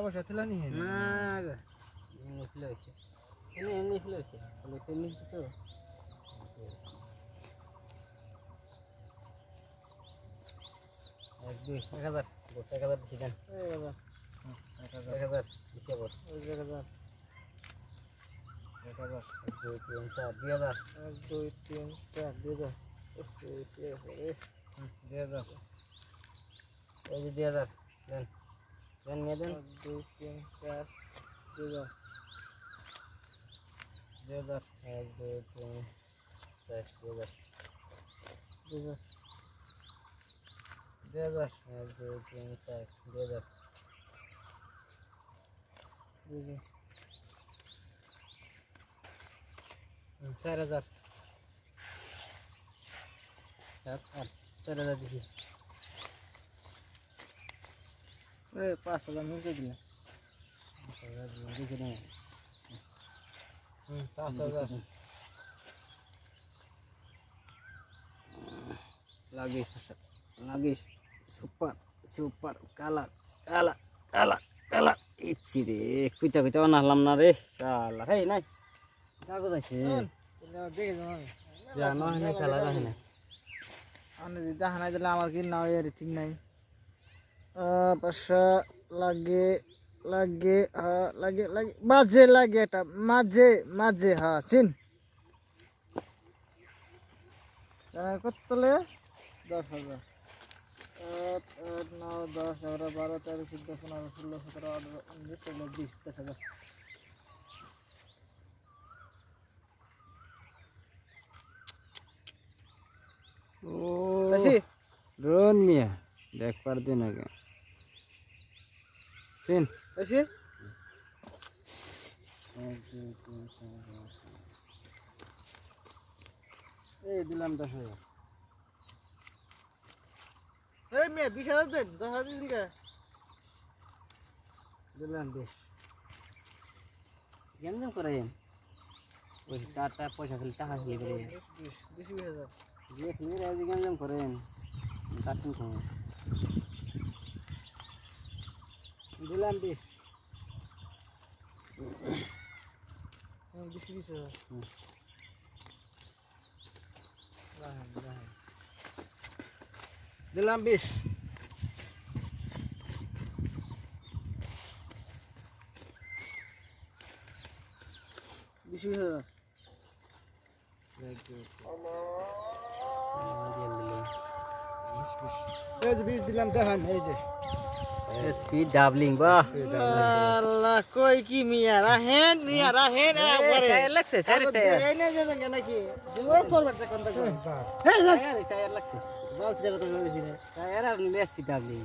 বসে ছিল নি না এমনি ফেলে হয়েছে এমনি ফেলে হয়েছে তাহলে তেমনি তো 1,000 1,000 দিছি দেন 1,000 দিছি আবার 1,000 1,000 2 3 4 2,000 1 2 3 4 2,000 2,000 এই যে 2,000 দেন দেন নিয়ে দেন 2 3 4 2,000 2,000 1 2 3 4 2,000 2,000 1 2 3 4 2,000 4,000 4,000 দিছি 5,000 মিলছে দিলে 5,000 দিছি না 5,000 lagi super kalah ichi re kuita onahlam na re salah hei nai kago jaise দেখে যাও jano hene khala hene আমি যদি দেখানাই দিলে আমার কি নাও এর ঠিক নাই পাশা লাগে লাগে লাগে লাগে মাঝে লাগে এটা মাঝে মাঝে হ্যাঁ চিন কত তোলে 10,000 8 8 9 10 11 12 13 14 15 16 17 18 19 20 10,000 oh আসি drone mia দেখ পার দিন আগে সিন আসি এই দিলাম 10,000 এই মেয়ে 20,000 দেন 10,000 দিন কে দিলাম 20 কেমন করেন ওই টাকা পয়সা খালি টাকা খালি করে 20,000 দিয়ে ফিরে আজ কেমন করেন কাটুন খাও দিলাম 20 20,000 দিলাম 20 20,000 এই যে 20 দিলাম দেখেন এই যে স্পিড ডাবলিং বাহ আল্লাহ কই কি মিয়া রাহেন একবারে টায়ার লাগছে স্যার টায়ার এই না যে নাকি ওই তোর বাড়তে কোনটা করে টায়ার লাগছে যাও কি কথা বলছিস টায়ার আর নিলে স্পিড ডাবলিং